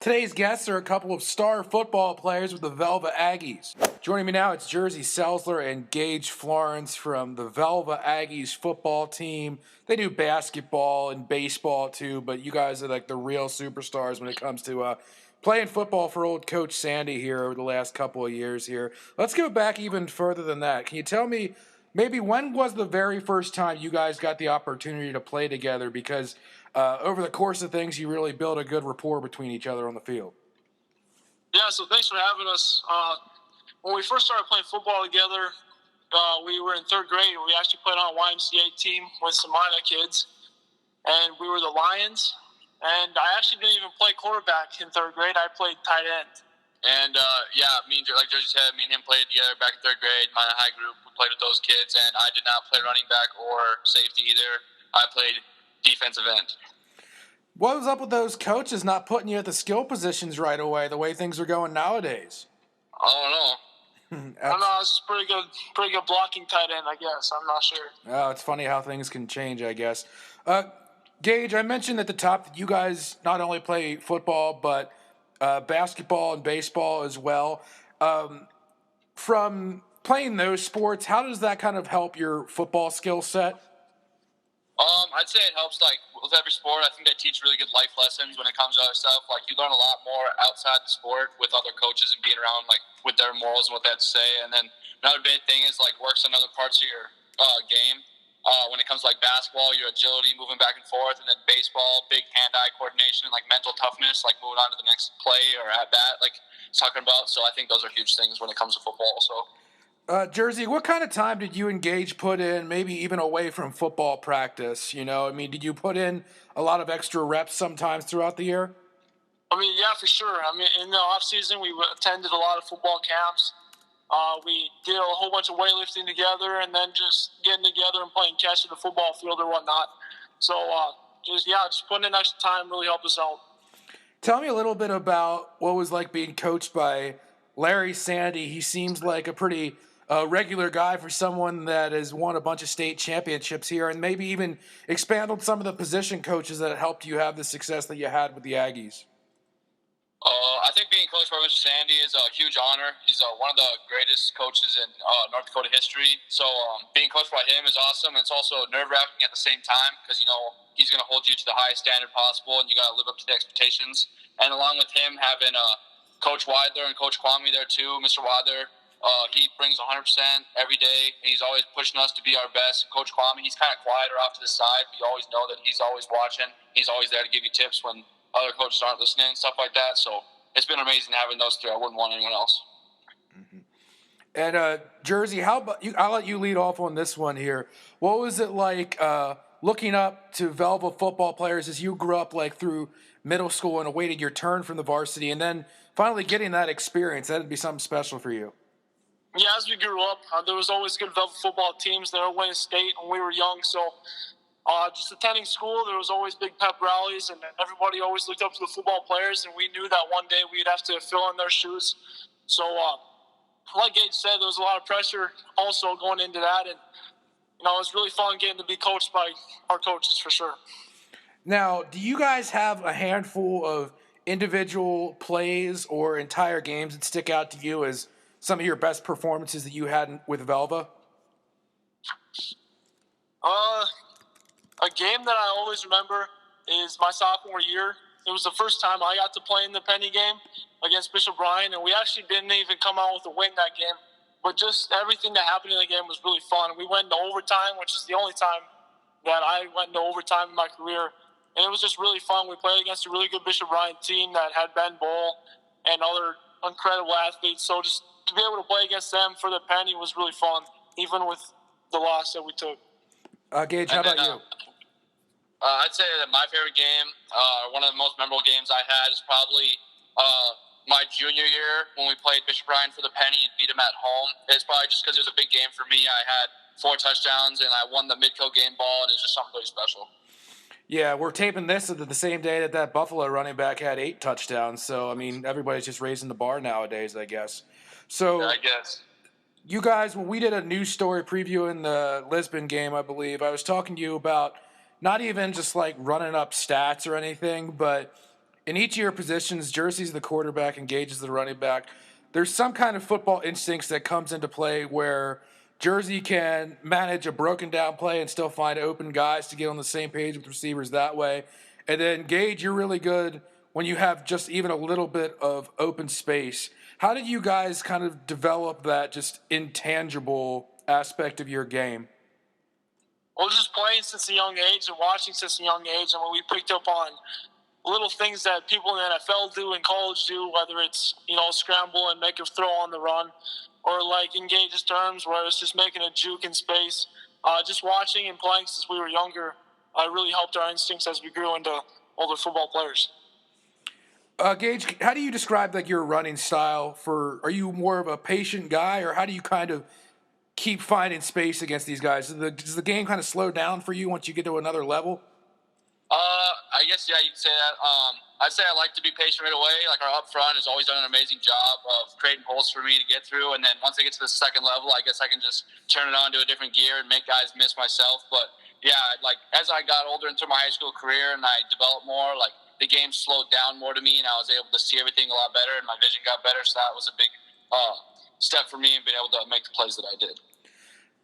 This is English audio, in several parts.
Today's guests are a couple of star football players with the Velva Aggies. Joining me now, it's Jersey Selzler and Gage Florence from the Velva Aggies football team. They do basketball and baseball too, but you guys are like the real superstars when it comes to playing football for old Coach Sandy here over the last couple of years here. Let's go back even further than that. Can you tell me maybe when was the very first time you guys got the opportunity to play together? Because over the course of things, you really build a good rapport between each other on the field. Yeah, so thanks for having us. When we first started playing football together, we were in third grade. We actually played on a YMCA team with some minor kids, and we were the Lions. And I actually didn't even play quarterback in third grade. I played tight end. And, like Jersey said, me and him played together back in third grade, minor high group. We played with those kids, and I did not play running back or safety either. I played defensive end. What was up with those coaches not putting you at the skill positions right away, the way things are going nowadays? I don't know. I don't know. It's pretty good blocking tight end, I guess. I'm not sure. Oh, it's funny how things can change, I guess. Gage, I mentioned at the top that you guys not only play football, but basketball and baseball as well. From playing those sports, how does that kind of help your football skill set? I'd say it helps, like, with every sport. I think they teach really good life lessons when it comes to other stuff. Like, you learn a lot more outside the sport with other coaches and being around, like, with their morals and what they have to say. And then another big thing is, like, works on other parts of your game. When it comes to, like, basketball, your agility, moving back and forth. And then baseball, big hand-eye coordination and, like, mental toughness, like, moving on to the next play or at bat, like, talking about. So I think those are huge things when it comes to football, so. Jersey, what kind of time did you and Gage put in, maybe even away from football practice? You know, I mean, did you put in a lot of extra reps sometimes throughout the year? I mean, yeah, for sure. I mean, in the off season, we attended a lot of football camps. We did a whole bunch of weightlifting together, and then just getting together and playing catch at the football field or whatnot. So, just putting in extra time really helped us out. Tell me a little bit about what it was like being coached by Larry Sandy. He seems like a pretty regular guy for someone that has won a bunch of state championships here, and maybe even expand on some of the position coaches that helped you have the success that you had with the Aggies. I think being coached by Mr. Sandy is a huge honor. He's one of the greatest coaches in North Dakota history. So being coached by him is awesome. It's also nerve-wracking at the same time because, you know, he's going to hold you to the highest standard possible, and you got to live up to the expectations. And along with him, having Coach Widler and Coach Kwame there too, Mr. Widler, he brings 100% every day, and he's always pushing us to be our best. Coach Kwame, he's kind of quieter off to the side, but you always know that he's always watching. He's always there to give you tips when other coaches aren't listening, stuff like that. So it's been amazing having those three. I wouldn't want anyone else. Mm-hmm. And Jersey, how about you? I'll let you lead off on this one here. What was it like looking up to Velva football players as you grew up, like through middle school and awaited your turn from the varsity, and then finally getting that experience? That'd be something special for you. Yeah, as we grew up, there was always good Velva football teams that were winning state when we were young. So just attending school, there was always big pep rallies, and everybody always looked up to the football players, and we knew that one day we'd have to fill in their shoes. So like Gage said, there was a lot of pressure also going into that, and it was really fun getting to be coached by our coaches for sure. Now, do you guys have a handful of individual plays or entire games that stick out to you as some of your best performances that you had with Velva? A game that I always remember is my sophomore year. It was the first time I got to play in the Penny game against Bishop Bryan, and we actually didn't even come out with a win that game. But just everything that happened in the game was really fun. We went into overtime, which is the only time that I went into overtime in my career. And it was just really fun. We played against a really good Bishop Bryan team that had Ben Bull and other incredible athletes. So just to be able to play against them for the Penny was really fun, even with the loss that we took. Gage, how about you? I'd say that my favorite game, one of the most memorable games I had, is probably my junior year when we played Bishop Bryan for the Penny and beat them at home. It's probably just because it was a big game for me. I had 4 touchdowns, and I won the Midco game ball, and it's just something really special. Yeah, we're taping this at the same day that Buffalo running back had 8 touchdowns. So, I mean, everybody's just raising the bar nowadays, I guess. So, yeah, I guess. You guys, when we did a news story previewing the Lisbon game, I believe, I was talking to you about not even just like running up stats or anything, but in each of your positions, Jersey's the quarterback and Gage is the running back. There's some kind of football instincts that comes into play where Jersey can manage a broken down play and still find open guys to get on the same page with receivers that way. And then Gage, you're really good when you have just even a little bit of open space. How did you guys kind of develop that just intangible aspect of your game? Well, just playing since a young age and watching since a young age, and when we picked up on little things that people in the NFL do and college do, whether it's, scramble and make a throw on the run, or like in Gage's terms where it's just making a juke in space. Just watching and playing since we were younger really helped our instincts as we grew into older football players. Gage, how do you describe like your running style? Are you more of a patient guy, or how do you kind of keep finding space against these guys? Does the game kind of slow down for you once you get to another level? I guess, yeah, you could say that. I'd say I like to be patient right away. Like, our up front has always done an amazing job of creating holes for me to get through. And then once I get to the second level, I guess I can just turn it on to a different gear and make guys miss myself. But, yeah, like, as I got older into my high school career and I developed more, like, the game slowed down more to me and I was able to see everything a lot better and my vision got better. So that was a big step for me in being able to make the plays that I did.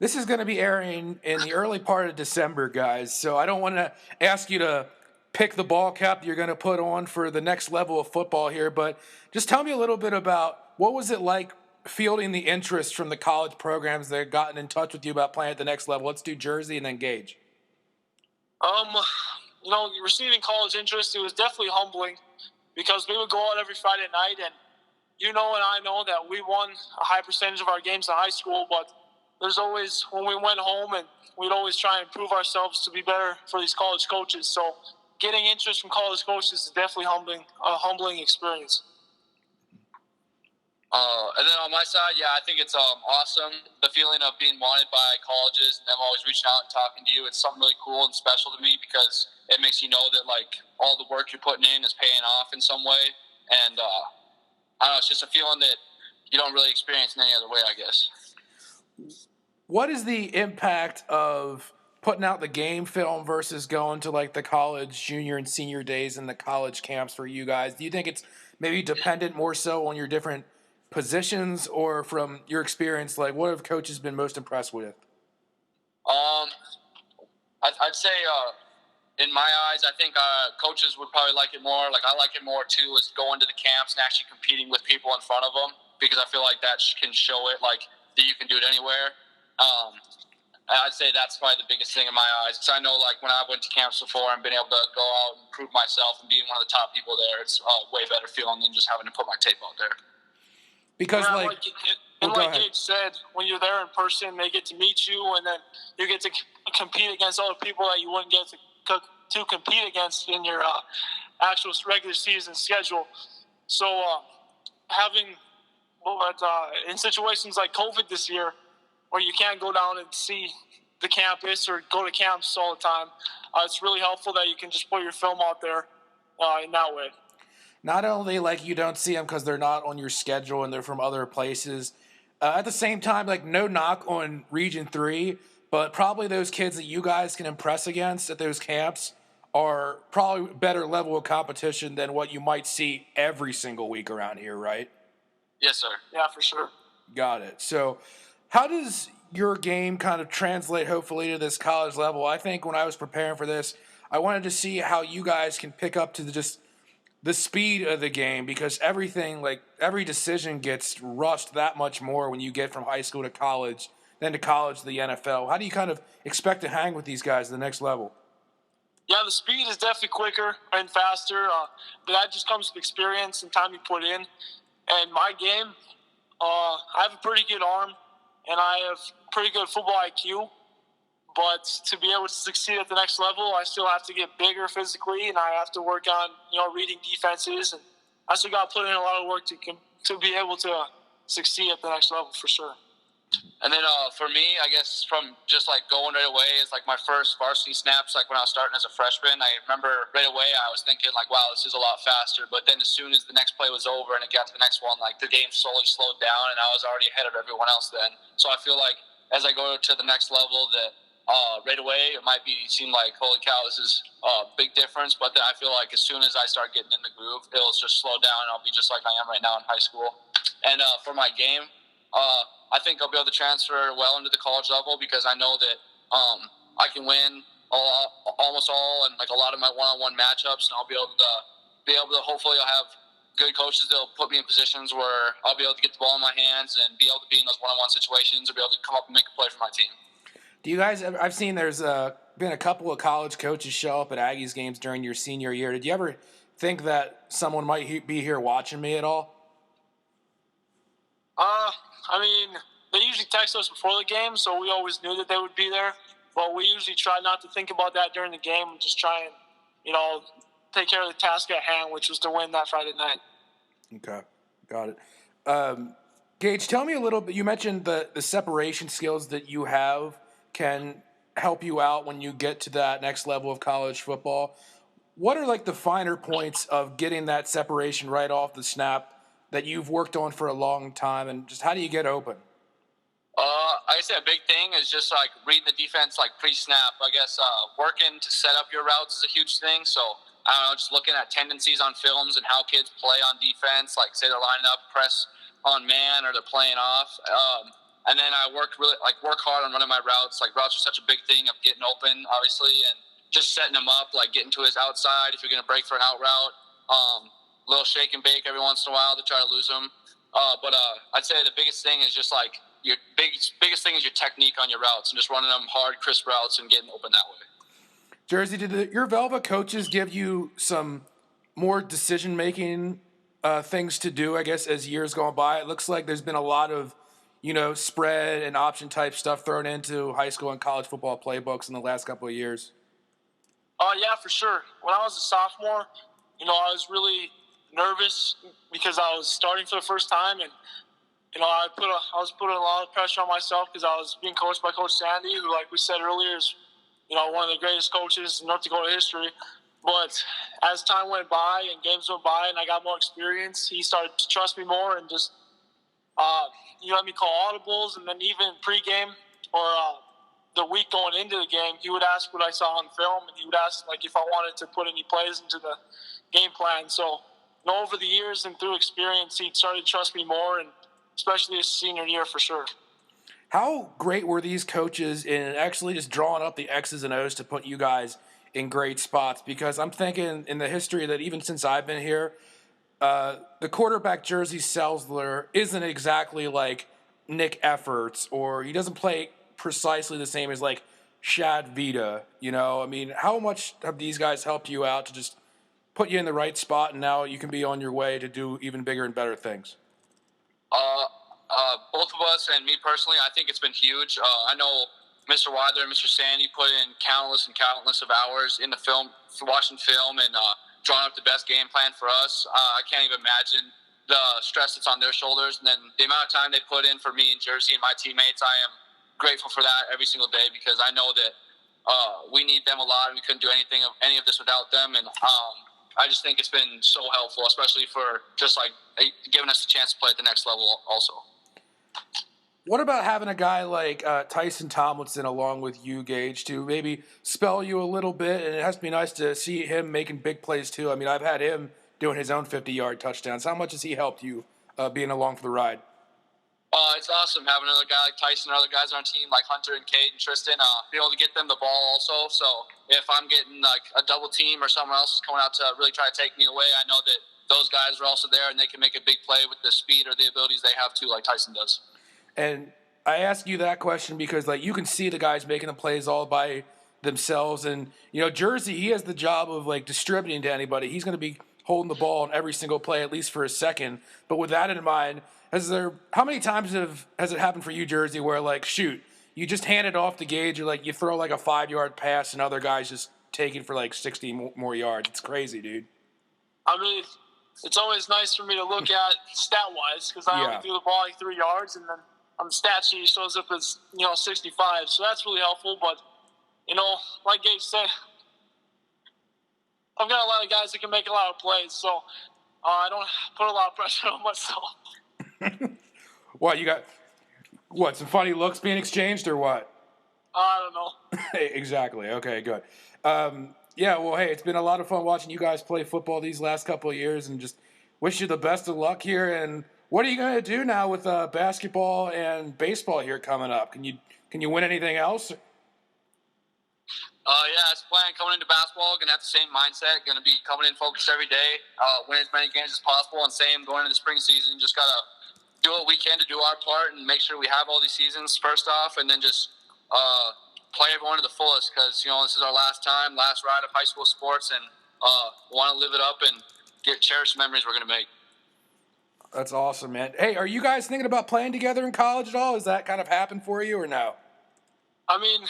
This is going to be airing in the early part of December, guys. So I don't want to ask you to pick the ball cap you're going to put on for the next level of football here, but just tell me a little bit about what was it like fielding the interest from the college programs that had gotten in touch with you about playing at the next level. Let's do Jersey and then Gage. Receiving college interest, it was definitely humbling because we would go out every Friday night and and I know that we won a high percentage of our games in high school, but there's always, when we went home, and we'd always try and prove ourselves to be better for these college coaches. So getting interest from college coaches is definitely a humbling experience. And then on my side, yeah, I think it's awesome. The feeling of being wanted by colleges and them always reaching out and talking to you, it's something really cool and special to me because it makes you know that, like, all the work you're putting in is paying off in some way. And, I don't know, it's just a feeling that you don't really experience in any other way, I guess. What is the impact of putting out the game film versus going to like the college junior and senior days and the college camps for you guys? Do you think it's maybe dependent more so on your different positions, or from your experience, like what have coaches been most impressed with? I'd say in my eyes, I think coaches would probably like it more. Like, I like it more too, is going to the camps and actually competing with people in front of them, because I feel like that can show it, like, that you can do it anywhere. I'd say that's probably the biggest thing in my eyes, because I know, like, when I went to camps before and been able to go out and prove myself and being one of the top people there, it's a way better feeling than just having to put my tape out there. Because, like Gage said, when you're there in person, they get to meet you, and then you get to compete against other people that you wouldn't get to compete against in your actual regular season schedule. So in situations like COVID this year, where you can't go down and see the campus or go to camps all the time, it's really helpful that you can just put your film out there in that way. Not only like you don't see them because they're not on your schedule and they're from other places. At the same time, like, no knock on Region 3, but probably those kids that you guys can impress against at those camps are probably a better level of competition than what you might see every single week around here, right? Yes, sir. Yeah, for sure. Got it. So how does your game kind of translate, hopefully, to this college level? I think when I was preparing for this, I wanted to see how you guys can pick up to the speed of the game, because everything, like every decision gets rushed that much more when you get from high school to college, then to college to the NFL. How do you kind of expect to hang with these guys at the next level? Yeah, the speed is definitely quicker and faster, but that just comes with experience and time you put in. And my game, I have a pretty good arm, and I have pretty good football IQ. But to be able to succeed at the next level, I still have to get bigger physically, and I have to work on, reading defenses. And I still got to put in a lot of work to be able to succeed at the next level for sure. And then for me, I guess from just like going right away is like my first varsity snaps, like when I was starting as a freshman. I remember right away I was thinking like, wow, this is a lot faster. But then as soon as the next play was over and it got to the next one, like the game slowly slowed down and I was already ahead of everyone else then. So I feel like as I go to the next level that right away, it might seem like, holy cow, this is a big difference. But then I feel like as soon as I start getting in the groove, it'll just slow down, and I'll be just like I am right now in high school. And for my game, I think I'll be able to transfer well into the college level because I know that I can win almost all and like a lot of my one-on-one matchups, and I'll be able to hopefully I'll have good coaches that'll put me in positions where I'll be able to get the ball in my hands and be able to be in those one-on-one situations or be able to come up and make a play for my team. Do you guys? I've seen there's been a couple of college coaches show up at Aggies games during your senior year. Did you ever think that someone might be here watching me at all? I mean, they usually text us before the game, so we always knew that they would be there. But we usually try not to think about that during the game and just try and, take care of the task at hand, which was to win that Friday night. Okay, got it. Gage, tell me a little bit. You mentioned the separation skills that you have can help you out when you get to that next level of college football. What are like the finer points of getting that separation right off the snap that you've worked on for a long time, and just how do you get open? I say a big thing is just like reading the defense like pre-snap. I guess working to set up your routes is a huge thing. So I don't know, just looking at tendencies on films and how kids play on defense. Like say they're lining up, press on man, or they're playing off. And then I work hard on running my routes. Like routes are such a big thing of getting open, obviously, and just setting them up, like getting to his outside if you're going to break for an out route. Little shake and bake every once in a while to try to lose them. But I'd say the biggest thing is just like your biggest thing is your technique on your routes and just running them hard, crisp routes and getting open that way. Jersey, did your Velva coaches give you some more decision-making things to do, I guess, as years go by? It looks like there's been a lot of, spread and option type stuff thrown into high school and college football playbooks in the last couple of years. Yeah, for sure. When I was a sophomore, I was really nervous because I was starting for the first time, and I was putting a lot of pressure on myself because I was being coached by Coach Sandy, who, like we said earlier, is one of the greatest coaches in North Dakota history. But as time went by and games went by and I got more experience, he started to trust me more and just he let me call audibles, and then even pregame or the week going into the game, he would ask what I saw on film, and he would ask like if I wanted to put any plays into the game plan. So over the years and through experience, he started to trust me more, and especially his senior year for sure. How great were these coaches in actually just drawing up the X's and O's to put you guys in great spots? Because I'm thinking in the history that even since I've been here, the quarterback Jersey Selzler isn't exactly like Nick Efforts, or he doesn't play precisely the same as like Shad Vita. I mean, how much have these guys helped you out to just put you in the right spot, and now you can be on your way to do even bigger and better things? Both of us and me personally, I think it's been huge. I know Mr. Wilder and Mr. Sandy put in countless and countless of hours in the film, watching film and drawing up the best game plan for us. I can't even imagine the stress that's on their shoulders, and then the amount of time they put in for me and Jersey and my teammates. I am grateful for that every single day because I know that we need them a lot, and we couldn't do any of this without them. And I just think it's been so helpful, especially for just like giving us a chance to play at the next level also. What about having a guy like Tyson Tomlinson along with you, Gage, to maybe spell you a little bit? And it has to be nice to see him making big plays too. I mean, I've had him doing his own 50-yard touchdowns. How much has he helped you being along for the ride? It's awesome having another guy like Tyson and other guys on our team like Hunter and Kate and Tristan, be able to get them the ball also. So if I'm getting like a double team or someone else is coming out to really try to take me away, I know that those guys are also there and they can make a big play with the speed or the abilities they have too, like Tyson does. And I ask you that question because like you can see the guys making the plays all by themselves, and Jersey, he has the job of like distributing to anybody. He's going to be holding the ball on every single play at least for a second. But with that in mind, how many times has it happened for you, Jersey, where like shoot, you just hand it off to Gage, or like you throw like a 5-yard pass and other guys just take it for like 60 more yards? It's crazy, dude. I mean, it's always nice for me to look at stat-wise because I only threw the ball like 3 yards, and then on the stat sheet, it shows up as 65. So that's really helpful. But like Gage said, I've got a lot of guys that can make a lot of plays, so I don't put a lot of pressure on myself. What, you got some funny looks being exchanged or what? I don't know. Exactly. Okay, good. Yeah, well, hey, it's been a lot of fun watching you guys play football these last couple of years, and just wish you the best of luck here. And what are you going to do now with basketball and baseball here coming up? Can you win anything else? Yeah, it's plan coming into basketball. Gonna have the same mindset. Gonna be coming in focused every day. Win as many games as possible. And same going into the spring season. Just gotta do what we can to do our part and make sure we have all these seasons first off, and then just play everyone to the fullest because this is our last time, last ride of high school sports, and want to live it up and cherish the memories we're gonna make. That's awesome, man. Hey, are you guys thinking about playing together in college at all? Has that kind of happened for you or no? I mean,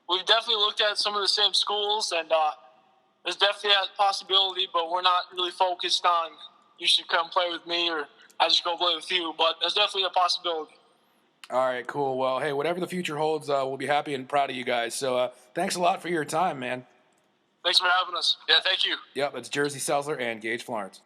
we've definitely looked at some of the same schools, and there's definitely a possibility, but we're not really focused on you should come play with me or I just go play with you. But there's definitely a possibility. All right, cool. Well, hey, whatever the future holds, we'll be happy and proud of you guys. So thanks a lot for your time, man. Thanks for having us. Yeah, thank you. Yep, it's Jersey Selzler and Gage Florence.